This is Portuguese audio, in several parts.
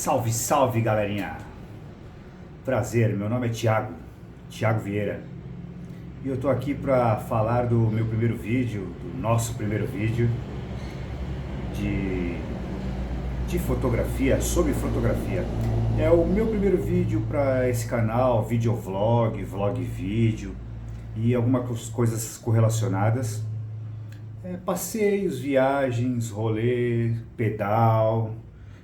Salve, salve, galerinha! Prazer, meu nome é Thiago Vieira. E eu tô aqui para falar do meu primeiro vídeo, do nosso primeiro vídeo de fotografia, sobre fotografia. É o meu primeiro vídeo para esse canal, videovlog, vlog vídeo e algumas coisas correlacionadas. Passeios, viagens, rolê, pedal,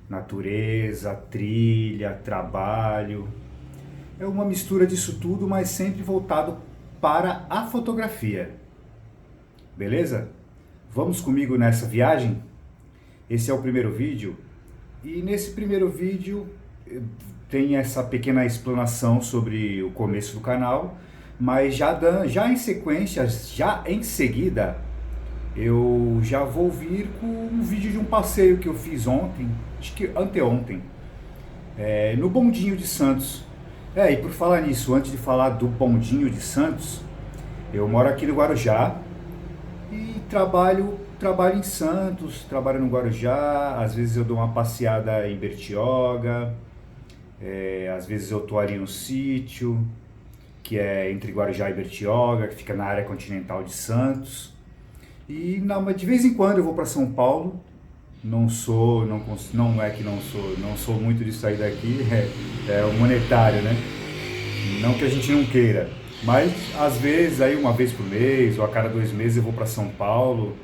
natureza, trilha, trabalho. É uma mistura disso tudo, mas sempre voltado para a fotografia. Beleza? Vamos comigo nessa viagem? Esse é o primeiro vídeo. E nesse primeiro vídeo tem essa pequena explanação sobre o começo do canal, mas já em sequência, já em seguida, eu já vou vir com um vídeo de um passeio que eu fiz ontem, acho que anteontem, no Bondinho de Santos. E por falar nisso, antes de falar do Bondinho de Santos, eu moro aqui no Guarujá e trabalho em Santos, trabalho no Guarujá. Às vezes eu dou uma passeada em Bertioga, às vezes eu tô ali no sítio, que é entre Guarujá e Bertioga, que fica na área continental de Santos. E de vez em quando eu vou para São Paulo. Não sou muito de sair daqui, é o monetário, né? Não que a gente não queira, mas às vezes, aí uma vez por mês ou a cada 2 meses eu vou para São Paulo.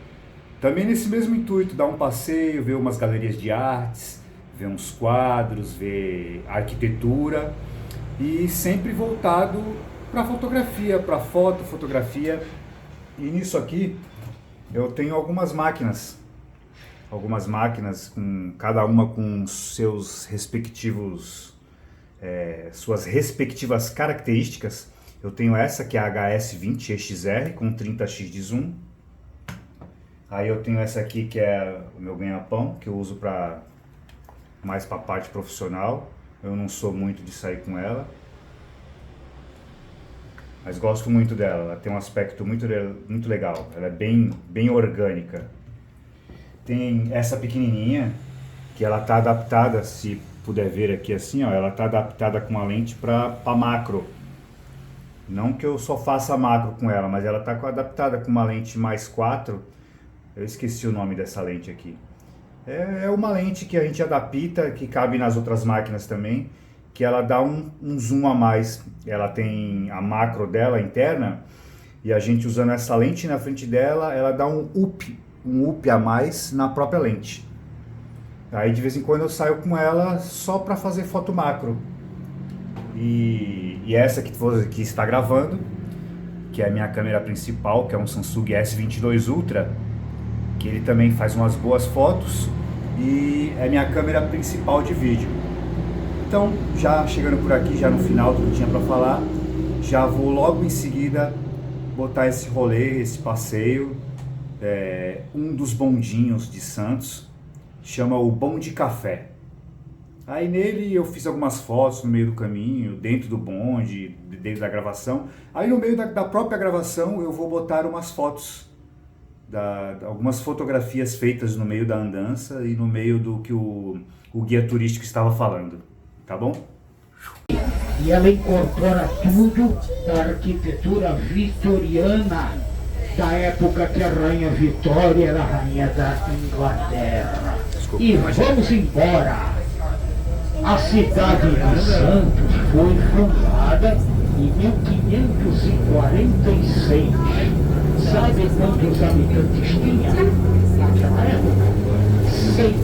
Também nesse mesmo intuito, dar um passeio, ver umas galerias de artes, ver uns quadros, ver arquitetura e sempre voltado para fotografia, para fotografia. E nisso aqui eu tenho algumas máquinas, com cada uma com seus respectivos, suas respectivas características. Eu tenho essa que é a HS20XR com 30x de zoom. Aí eu tenho essa aqui que é o meu ganha-pão, que eu uso mais para a parte profissional. Eu não sou muito de sair com ela, mas gosto muito dela. Ela tem um aspecto muito legal, ela é bem orgânica. Tem essa pequenininha, que ela está adaptada, se puder ver aqui assim, ó, ela está adaptada com uma lente para macro. Não que eu só faça macro com ela, mas ela está adaptada com uma lente mais 4. Eu esqueci o nome dessa lente aqui. É uma lente que a gente adapta, que cabe nas outras máquinas também, que ela dá um zoom a mais. Ela tem a macro dela interna, e a gente usando essa lente na frente dela, ela dá um up a mais na própria lente. Aí de vez em quando eu saio com ela só para fazer foto macro. E essa que está gravando, que é a minha câmera principal, que é um Samsung S22 Ultra, que ele também faz umas boas fotos e é minha câmera principal de vídeo. Então, já chegando por aqui, já no final do que eu tinha para falar, já vou logo em seguida botar esse rolê, esse passeio. Um dos bondinhos de Santos chama o Bonde Café. Aí nele eu fiz algumas fotos no meio do caminho, dentro do bonde, dentro da gravação. Aí no meio da própria gravação eu vou botar umas fotos, algumas fotografias feitas no meio da andança e no meio do que o guia turístico estava falando, tá bom? E ela incorpora tudo da arquitetura vitoriana, da época que a Rainha Vitória era a rainha da Inglaterra. E vamos embora! A cidade de Santos foi fundada em 1546. Sabe quantos habitantes tinha naquela época? 100.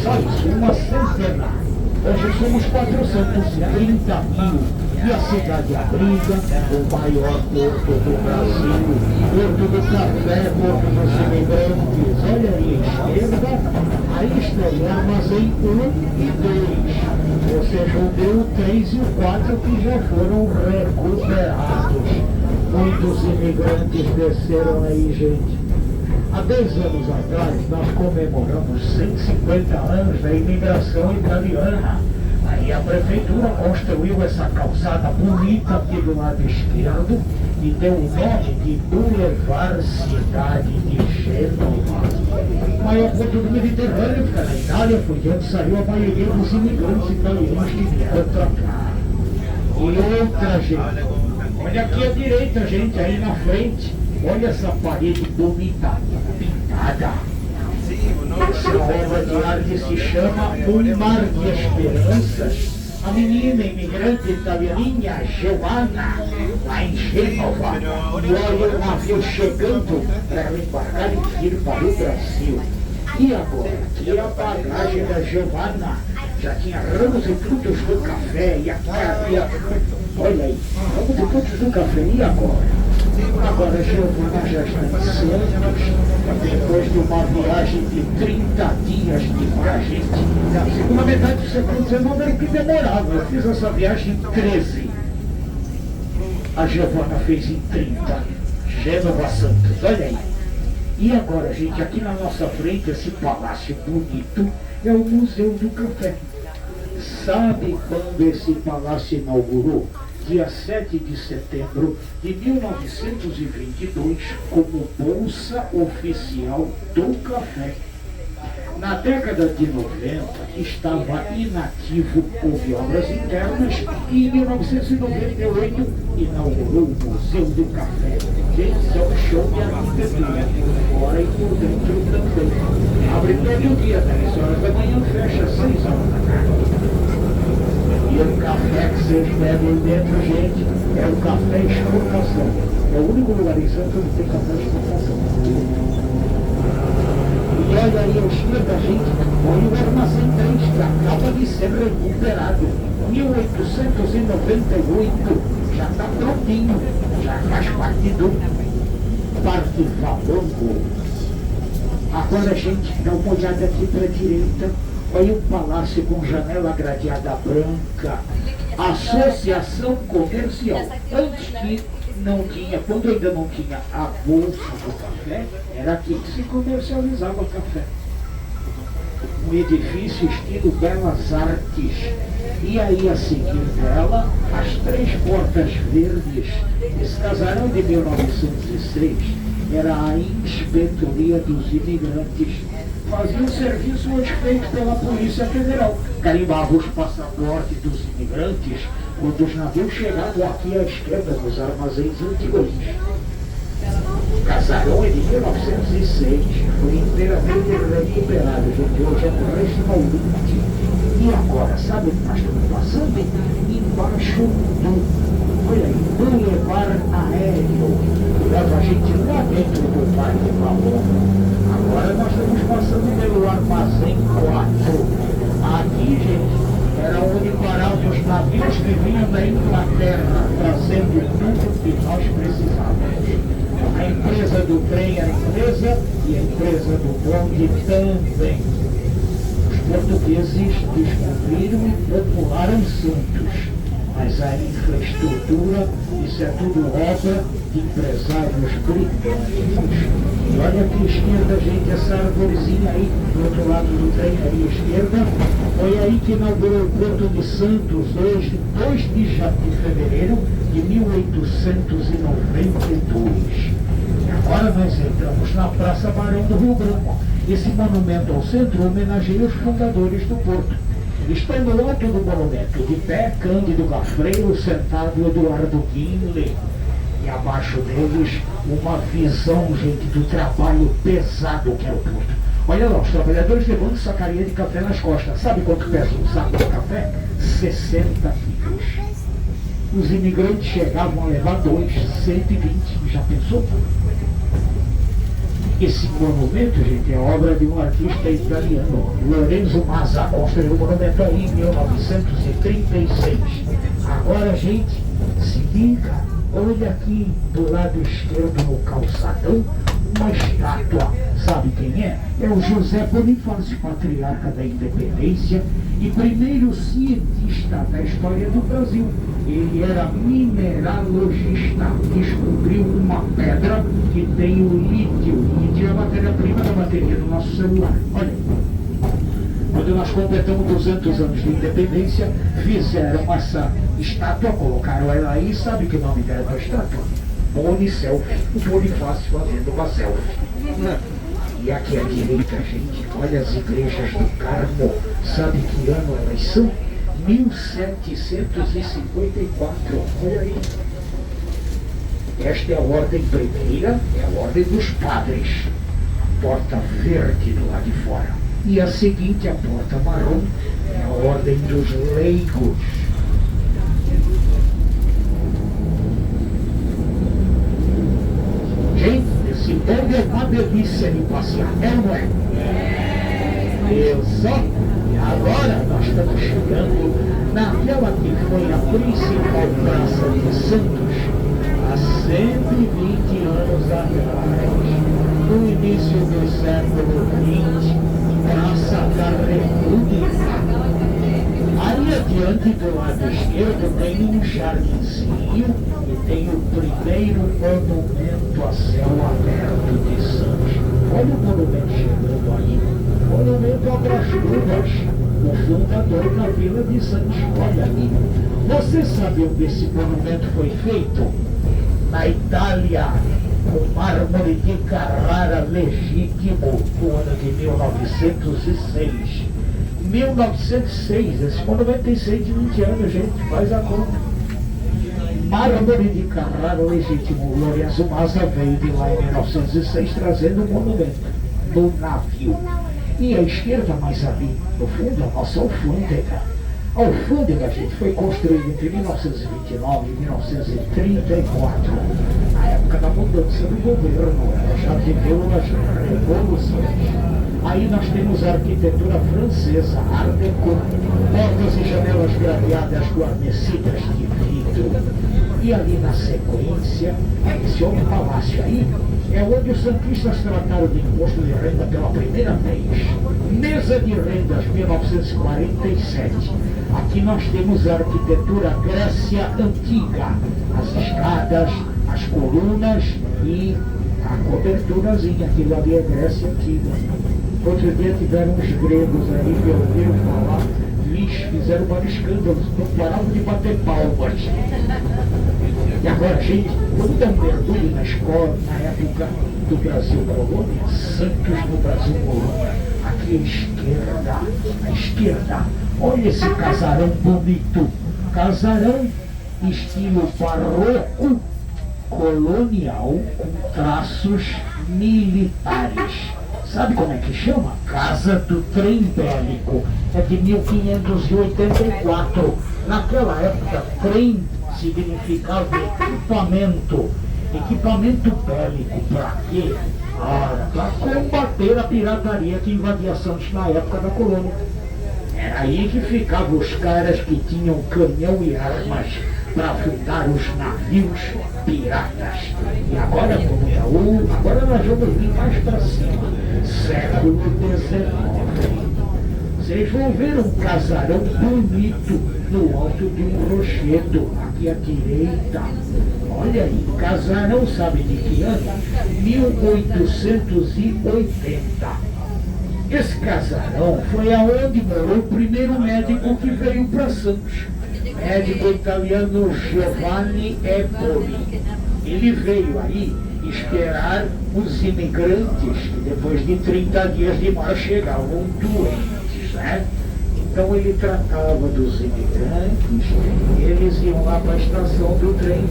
Só isso, uma centena. Hoje somos 430 mil. E a cidade abriga o maior porto do Brasil, Porto do Café, Porto dos Imigrantes. Olha aí à esquerda, aí estreamos em 1 e 2, ou seja, o D, o 3 e o 4 que já foram recuperados. Muitos imigrantes desceram aí, gente. Há 10 anos atrás, nós comemoramos 150 anos da imigração italiana. Aí a prefeitura construiu essa calçada bonita aqui do lado esquerdo e deu o nome de Boulevard Cidade de Gênova. maior ponto do Mediterrâneo, fica na Itália, foi de onde saiu a maioria dos imigrantes italianos que vieram pra cá. E outra, gente, olha aqui à direita, gente, aí na frente, olha essa parede bonita, pintada. Essa obra de arte se chama Um Mar de Esperanças. A menina imigrante italianinha Giovanna, lá em Gênova, e olha o navio chegando para embarcar e vir para o Brasil. E agora, aqui a bagagem da Giovanna já tinha ramos e frutos do café e a carne. Olha aí, ramos e frutos do café. E agora? Agora a Giovanna já está em Santos, depois de uma viagem de 30 dias de viagem. Na segunda metade do século XIX era o que demorava. Eu fiz essa viagem em 13. A Giovanna fez em 30. Gênova, Santos, olha aí. E agora, gente, aqui na nossa frente, esse palácio bonito é o Museu do Café. Sabe quando esse palácio inaugurou? Dia 7 de setembro de 1922, como Bolsa Oficial do Café. Na década de 90, estava inativo, houve obras internas, e em 1998 inaugurou o Museu do Café. Gente, é um show de arquitetura, por fora e por dentro também. Abre todo dia, 10 horas da manhã, fecha às 6 horas da tarde. E o café que vocês bebem dentro, gente, é o café exportação. É o único lugar em Santos que tem café exportação. E olha aí a esquerda, gente, olha o Armazém 3, que acaba de ser recuperado. 1898, já está prontinho, já faz parte do Parque Valongo. Agora, gente, dá uma olhada aqui para a direita. Olha um palácio com janela gradeada branca. Associação Comercial. Antes que não tinha, quando ainda não tinha a Bolsa do Café, era aqui que se comercializava café. Um edifício estilo Belas Artes. E aí a seguir dela, as 3 portas verdes. Esse casarão de 1906 era a Inspetoria dos Imigrantes. Fazia um serviço hoje feito pela Polícia Federal. Carimbava os passaportes dos imigrantes quando os navios chegavam aqui à esquerda nos armazéns antigos. O casarão é de 1906, foi inteiramente recuperado, gente. Hoje é no restaurante. E agora, sabe o que nós estamos passando? Embaixo do, olha aí, Boulevard Aéreo. Leva a gente lá dentro do Parque Valongo. Agora nós estamos passando pelo Armazém 4. Aqui, gente, era onde paravam os navios que vinham da Inglaterra, trazendo tudo que nós precisávamos. A empresa do trem era inglesa e a empresa do bonde também. Os portugueses descobriram e popularam Santos. Mas a infraestrutura, isso é tudo obra de empresários britânicos. E olha aqui à esquerda, gente, essa arvorezinha aí, do outro lado do trem, aí à esquerda. Foi aí que inaugurou o Porto de Santos, hoje, 2 de fevereiro de 1892. E agora nós entramos na Praça Barão do Rio Branco. Esse monumento ao centro homenageia os fundadores do Porto. Estão no alto do monumento, de pé, Cândido Gafreiro, sentado Eduardo Guinle. E abaixo deles, uma visão, gente, do trabalho pesado que é o Porto. Olha lá, os trabalhadores levando sacaria de café nas costas. Sabe quanto pesa um saco de café? 60 quilos. Os imigrantes chegavam a levar 120. Já pensou? Esse monumento, gente, é obra de um artista italiano, Lorenzo Mazza, construiu o monumento aí em 1936. Agora, gente, se liga, olha aqui do lado esquerdo no calçadão, uma estátua. Sabe quem é? É o José Bonifácio, patriarca da independência e primeiro cientista da história do Brasil. Ele era mineralogista, descobriu uma pedra que tem o lítio. O lítio é a matéria-prima da bateria do nosso celular. Olha, quando nós completamos 200 anos de independência, fizeram essa estátua, colocaram ela aí. Sabe que nome dela da estátua? Boni Selfie, o Bonifácio fazendo uma selfie. E E aqui à direita, gente, olha as igrejas do Carmo. Sabe que ano elas são? 1754. Olha aí. Esta é a ordem primeira, é a ordem dos padres. Porta verde do lado de fora. E a seguinte, a porta marrom, é a ordem dos leigos. Gente, esse povo é uma delícia de passear, é ou não é? Isso. E agora nós estamos chegando naquela que foi a principal praça de Santos há 120 anos atrás, no início do século XX, Praça da República. Aí adiante do lado esquerdo tem um jardinzinho e tem o primeiro monumento a céu aberto de Santos. Olha o monumento chegando aí. Monumento a Brás Cubas, o fundador da Vila de Santos. Olha ali. Você sabe onde esse monumento foi feito? Na Itália, com mármore de Carrara legítimo, no ano de 1906. 1906, esse monumento tem 120 anos, gente, faz a conta. Mármore de Carrara legítimo, Lourenço Maza veio de lá em 1906 trazendo o monumento no navio. E à esquerda, mais ali, no fundo, a nossa alfândega. A alfândega, gente, foi construída entre 1929 e 1934, na época da mudança do governo. Ela já viveu as revoluções. Aí nós temos a arquitetura francesa, Art Deco, portas e janelas gradeadas guarnecidas de vidro. E ali na sequência, esse outro palácio aí, é onde os santistas trataram de imposto de renda pela primeira vez. Mesa de rendas, 1947. Aqui nós temos a arquitetura Grécia Antiga. As escadas, as colunas e a coberturazinha. Aquilo ali é Grécia Antiga. Outro dia tiveram uns gregos aí que ouviram falar, fizeram vários escândalos, não paravam de bater palmas. E agora, gente, vamos dar um mergulho na escola, na época do Brasil Colônia, Santos no Brasil Colônia. Aqui à esquerda, olha esse casarão bonito. Casarão estilo barroco colonial com traços militares. Sabe como é que chama? Casa do Trem Bélico. É de 1584. Naquela época, trem significava equipamento. Equipamento bélico. Para quê? Para combater a pirataria que invadia Santos na época da colônia. Era aí que ficavam os caras que tinham canhão e armas para afundar os navios piratas. E agora, agora nós vamos vir mais para cima. Século XIX. Vocês vão ver um casarão bonito no alto de um rochedo, aqui à direita. Olha aí, casarão, sabe de que ano? 1880. Esse casarão foi aonde morou o primeiro médico que veio para Santos. Médico italiano Giovanni Eboli. Ele veio aí esperar os imigrantes que depois de 30 dias de mar chegavam doentes, né? Então ele tratava dos imigrantes, eles iam lá para a estação do trem,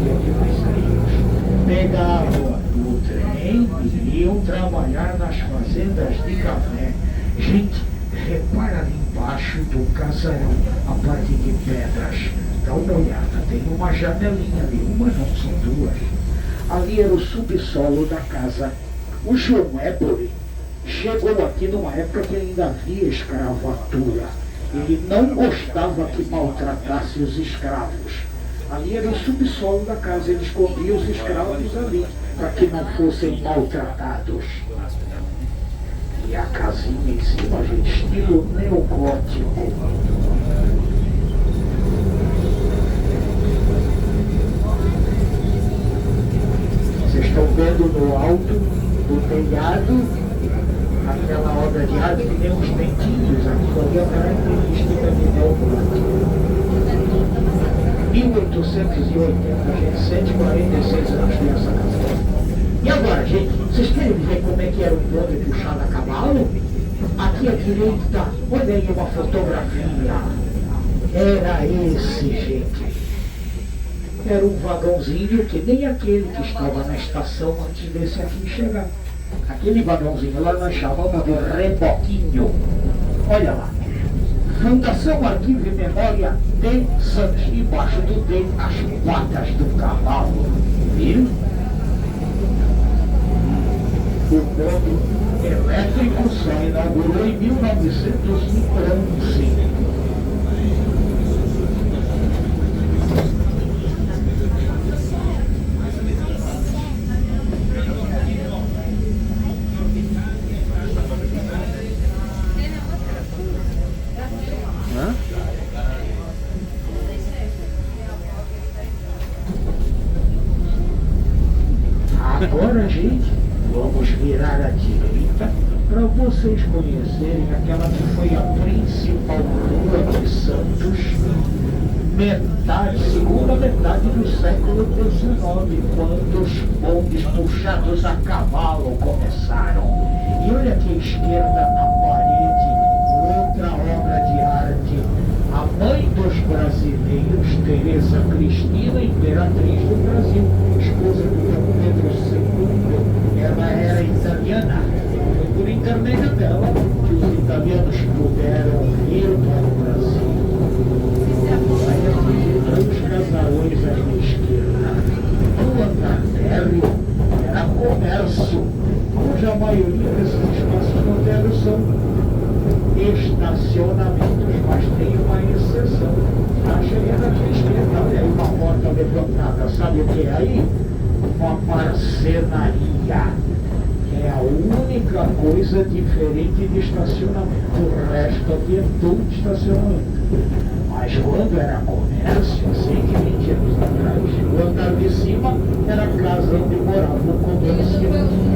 pegavam o trem e iam trabalhar nas fazendas de café. Gente, repara ali embaixo do casarão, a parte de pedras. Dá uma olhada, tem uma janelinha ali, uma não, são duas. Ali era o subsolo da casa. O João Eboli chegou aqui numa época que ainda havia escravatura. Ele não gostava que maltratasse os escravos. Ali era o subsolo da casa, ele escondia os escravos ali, para que não fossem maltratados. E a casinha em cima, gente, estilo neogótico. Vocês estão vendo no alto do telhado aquela obra de arte que tem uns dentinhos aqui, ali é a característica de neogótico. 1880, gente, 146 anos tem essa casa. E agora, gente, Vocês querem ver como é que era o bonde puxado a cavalo? Aqui à direita, olha aí uma fotografia. Era esse, gente. Era um vagãozinho que nem aquele que estava na estação antes desse aqui chegar. Aquele vagãozinho lá nós chamamos de reboquinho. Olha lá. Fundação Arquivo e Memória de Santos. Embaixo do D, as patas do cavalo. Viram? O ponto elétrico só inaugurou em 1911. Agora, gente, vamos virar à direita para vocês conhecerem aquela que foi a principal rua de Santos, segunda metade do século XIX, quando os bondes puxados a cavalo começaram. E olha aqui à esquerda na parede, outra obra de arte. A mãe dos brasileiros, Teresa Cristina, imperatriz do Brasil, esposa do Dom Pedro II, ela era italiana. Foi por intermédio dela que os italianos puderam vir para o Brasil. Aí aqui os casarões à esquerda. No andar térreo era comércio, cuja maioria desses espaços modernos são estacionamentos, mas tem uma exceção. A chegada aqui à esquerda, olha aí uma porta levantada, sabe o que é aí? Uma marcenaria. É a única coisa diferente de estacionamento. O resto aqui é tudo estacionamento. Mas quando era comércio, 120 anos atrás, o andar de cima era a casa onde morava o comerciante.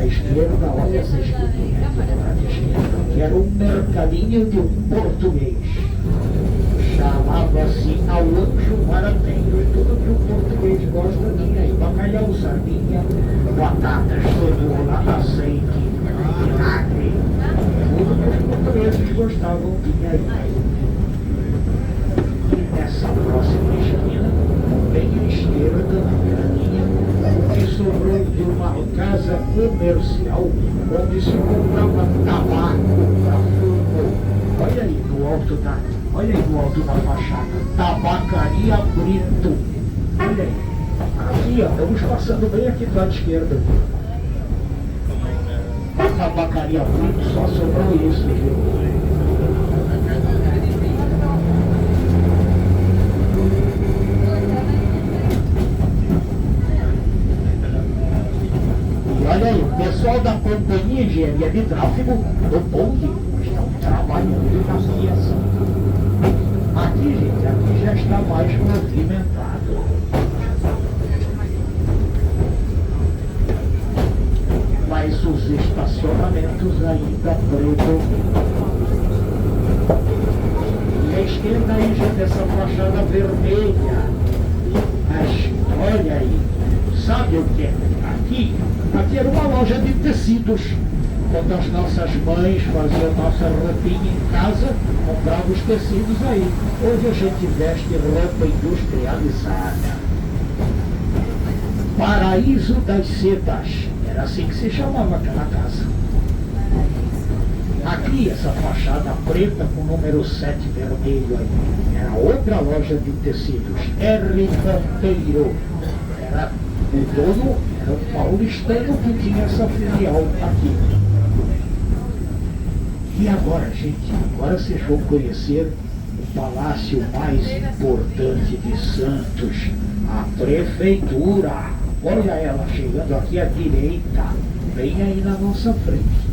Esquerda, olha essa esquina, que era um mercadinho de um português. Chamava-se Ao Anjo Maratenho. E tudo que o português gosta tinha aí: bacalhau, sardinha, batatas, cebola, azeite, vinagre. Tudo que os portugueses gostavam tinha aí. E nessa próxima esquina, bem à esquerda, na graninha, que sobrou de uma casa comercial onde se comprava tabaco para fumo. Olha aí no alto da fachada, Tabacaria Brito. Olha aí. Aqui, ó, estamos passando bem aqui do lado esquerdo. Tabacaria Brito, só sobrou isso, viu? Olha aí, o pessoal da Companhia de Engenharia de Tráfego do bonde estão trabalhando na fiação. Aqui, gente, aqui já está mais movimentado. Mas os estacionamentos ainda predominam. E a esquerda aí já dessa fachada vermelha. Mas olha aí, sabe o que é? Aqui era uma loja de tecidos. Quando as nossas mães faziam nossa roupinha em casa, compravam os tecidos aí. Hoje a gente veste roupa industrializada. Paraíso das Sedas. Era assim que se chamava aquela casa. Aqui, essa fachada preta com o número 7 vermelho aí. Era outra loja de tecidos. R. Monteiro. Era o dono. É o paulistano que tinha essa filial aqui. E agora, gente, agora vocês vão conhecer o palácio mais importante de Santos, a prefeitura. Olha ela chegando aqui à direita, bem aí na nossa frente.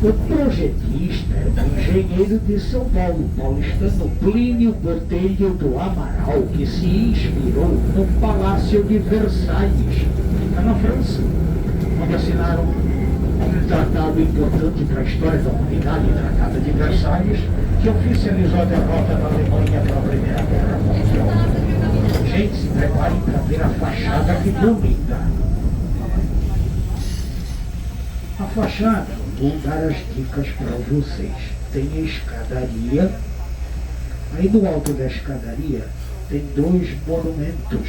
O projetista é o engenheiro de São Paulo, paulistano Plínio Botelho do Amaral, que se inspirou no Palácio de Versalhes, fica na França, onde assinaram Um tratado importante para a história da humanidade, o Tratado de Versalhes, que oficializou a derrota da Alemanha para a Primeira Guerra Mundial. Gente, se preparem para ver a fachada, que bonita. A fachada, vou dar as dicas para vocês. Tem a escadaria. Aí no alto da escadaria tem dois monumentos,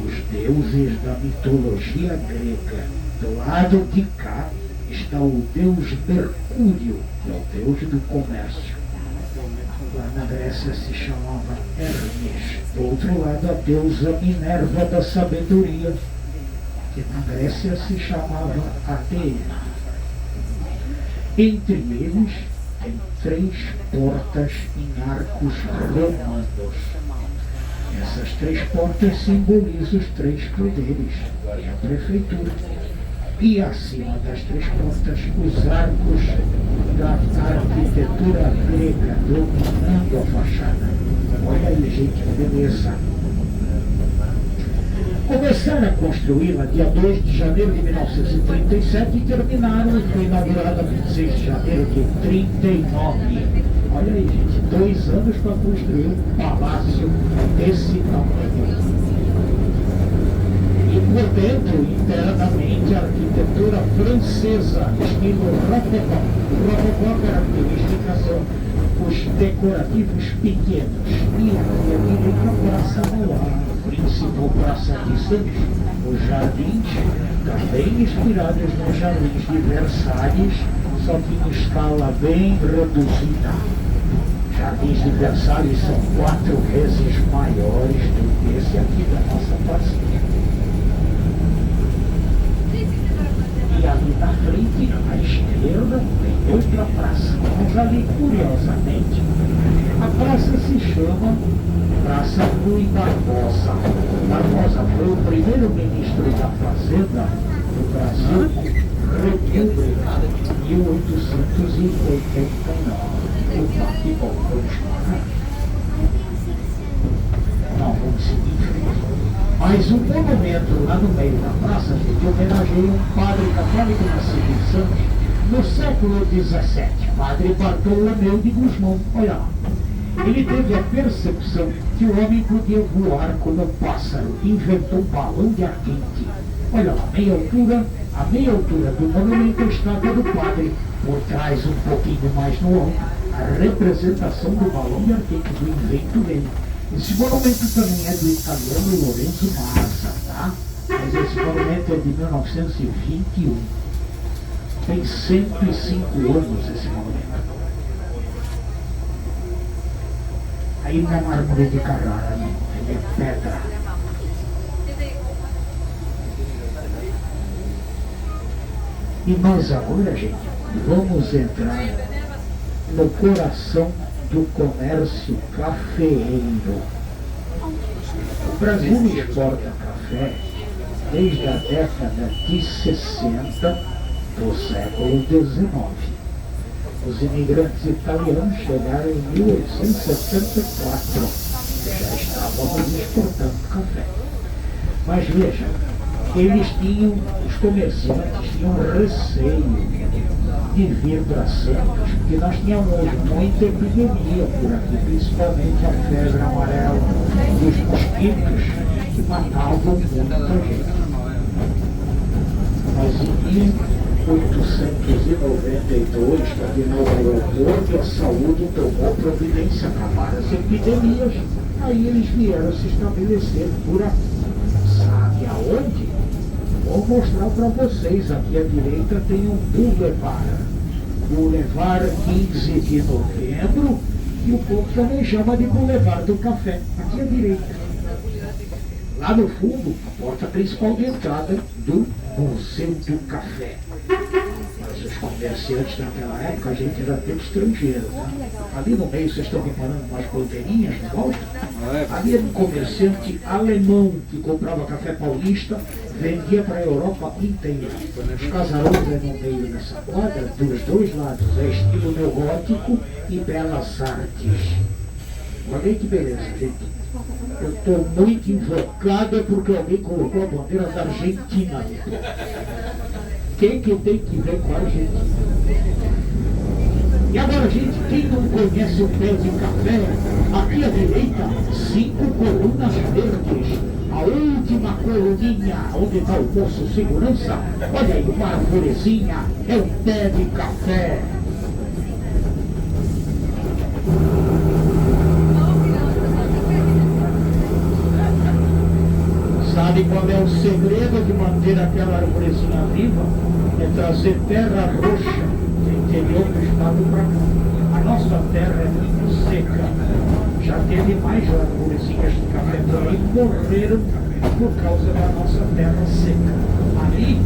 os deuses da mitologia grega. Do lado de cá está o deus Mercúrio, que é o deus do comércio. Lá na Grécia se chamava Hermes. Do outro lado, a deusa Minerva da sabedoria, que na Grécia se chamava Atena. Entre eles tem 3 portas em arcos romanos. Essas 3 portas simbolizam os 3 poderes e a prefeitura. E acima das 3 portas, os arcos da arquitetura grega dominando a fachada. Olha aí, gente, que beleza! Começaram a construí-la dia 2 de janeiro de 1937 e terminaram, foi inaugurada 26 de janeiro de 39. Olha aí, gente, 2 anos para construir um palácio desse tamanho. E por dentro, internamente, a arquitetura francesa, estilo rococó. O rococó característica são os decorativos pequenos. E aqui a direita, a Praça Mauá, principal praça de Santos, os jardins, também inspirados nos jardins de Versalhes, só que em escala bem reduzida. Jardins de Versalhes são 4 vezes maiores do que esse aqui da nossa parceria. E ali na frente, à esquerda, tem outra praça. Mas ali, curiosamente, a praça se chama Praça Rui Barbosa. Barbosa foi o primeiro ministro da Fazenda do Brasil, República, em 1889. Opa, que bom, vamos parar. Não, vamos seguir em frente. Mas o monumento lá no meio da praça, gente, homenageia um padre católico nascido em Santos no século XVII, Padre Bartolomeu de Gusmão. Olha lá. Ele teve a percepção que o homem podia voar como um pássaro, inventou um balão de ar quente. Olha lá, a meia altura do monumento, a estátua do padre, por trás um pouquinho mais no alto, a representação do balão de ar quente, do invento dele. Esse monumento também é do italiano Lorenzo Massa, tá? Mas esse monumento é de 1921. Tem 105 anos esse monumento. Aí não é mármore de Carrara, não. Ele é pedra. E nós agora, gente, vamos entrar no coração do comércio cafeeiro. O Brasil exporta café desde a década de 60 do século XIX. Os imigrantes italianos chegaram em 1874. Já estávamos exportando café. Mas veja, os comerciantes tinham receio de vir para Santos, porque nós tínhamos muita epidemia por aqui, principalmente a febre amarela e os mosquitos que matavam muita gente. Mas em 1892, terminou o aeroporto, a saúde tomou providência, acabaram as epidemias, aí eles vieram se estabelecer por aqui. Sabe aonde? Vou mostrar para vocês, aqui à direita tem um Boulevard 15 de Novembro, e o povo também chama de Boulevard do Café, aqui à direita. Lá no fundo, a porta principal de entrada do Museu do Café. Mas os comerciantes naquela época, a gente era tudo estrangeiro, tá? Ali no meio vocês estão reparando umas bandeirinhas, não gosta? Ali era um comerciante alemão que comprava café paulista, vendia para a Europa inteira. Os casarões no meio dessa quadra, dos dois lados, é estilo neogótico e belas artes. Olha que beleza, gente. Eu estou muito invocada porque alguém colocou a bandeira da Argentina. Quem que tem que ver com a gente? E agora, gente, quem não conhece o pé de café, aqui à direita, 5 colunas verdes. A última coluninha, onde está o moço segurança, olha aí, uma arvorezinha, é um pé de café. Sabe qual é o segredo de manter aquela arvorezinha viva? É trazer terra roxa do interior do estado para cá. A nossa terra é muito seca. Já teve mais arvorezinhas de café por aí que morreram por causa da nossa terra seca. Ali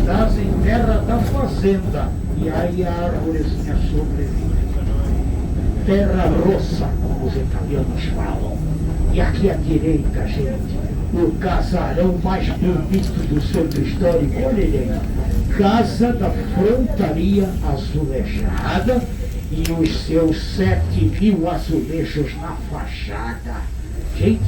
trazem terra da fazenda e aí a arvorezinha sobrevive. Terra roça, como os italianos falam. E aqui à direita, gente, o casarão mais bonito do centro histórico, olha ele aí. Casa da Frontaria Azulejada e os seus 7.000 azulejos na fachada. Gente,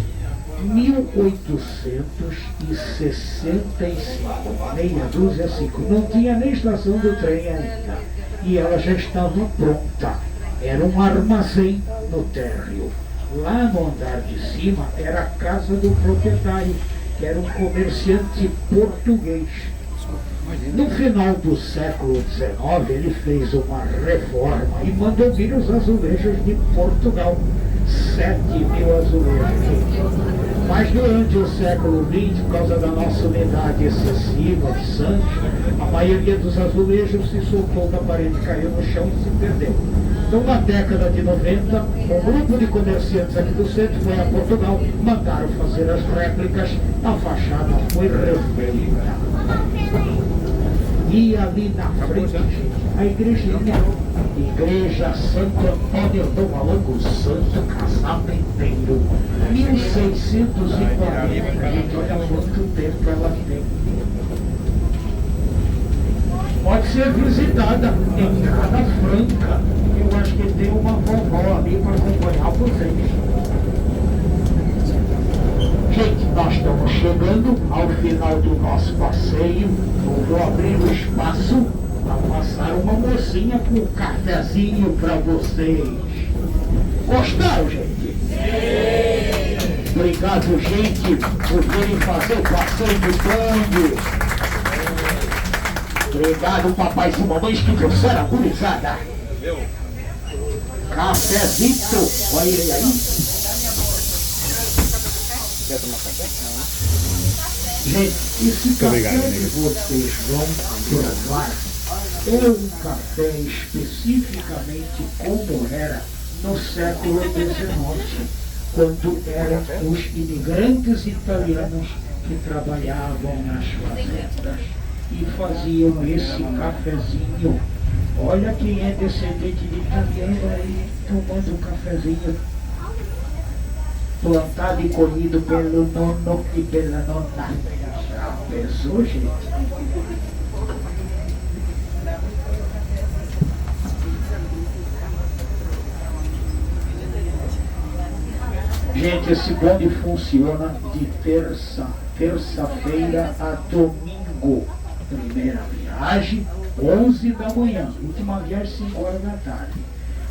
1865, meia dúzia 5. Não tinha nem estação do trem ainda. E ela já estava pronta. Era um armazém no térreo. Lá no andar de cima era a casa do proprietário, que era um comerciante português. No final do século XIX, ele fez uma reforma e mandou vir os azulejos de Portugal. 7.000 azulejos. Mas durante o século XX, por causa da nossa umidade excessiva de Santos, a maioria dos azulejos se soltou da parede, caiu no chão e se perdeu. Então, na década de 90, um grupo de comerciantes aqui do centro foi a Portugal, mandaram fazer as réplicas, a fachada foi refeita. E ali na frente, a igrejinha, Igreja Santo Antônio do Malango Santo Casamenteiro, 1640. Gente, olha quanto tempo ela tem. Pode ser visitada, entrada franca. Eu acho que tem uma vovó ali para acompanhar vocês. Gente, nós estamos chegando ao final do nosso passeio. Eu vou abrir o espaço para passar uma mocinha com um cafezinho para vocês. Gostaram, gente? Sim! Obrigado, gente, por virem fazer o passeio de bonde. Obrigado, papais e mamães que trouxeram a gurizada. Cafezito, olha ele aí. Quer tomar café? Não, né? Gente, esse café que vocês vão provar é um café especificamente como era no século XIX, quando eram os imigrantes italianos que trabalhavam nas fazendas e faziam esse cafezinho. Olha quem é descendente de italiano aí, tomando um cafezinho plantado e colhido pelo nono e pela nona. Já pensou, gente? Gente, esse bonde funciona de terça-feira a domingo. Primeira viagem, 11 da manhã. Última viagem, 5 horas da tarde.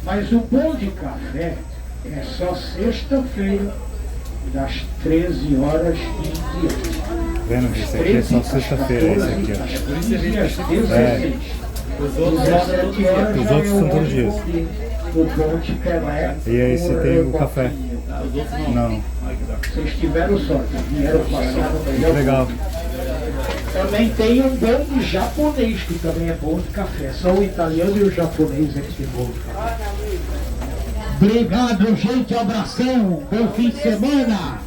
Mas o bonde café é só sexta-feira, das 13 horas em diante. Vendo? Esse aqui é só sexta-feira, esse aqui, ó. Os outros são todos os dias. O bonde é E aí você tem o café? Os outros não. Não. Vocês tiveram sorte, vieram passar no melhor. Legal. Também tem um bonde japonês, que também é bom de café. Só o italiano e o japonês é que tem bom de café. Obrigado, gente. Abração. Bom fim de semana.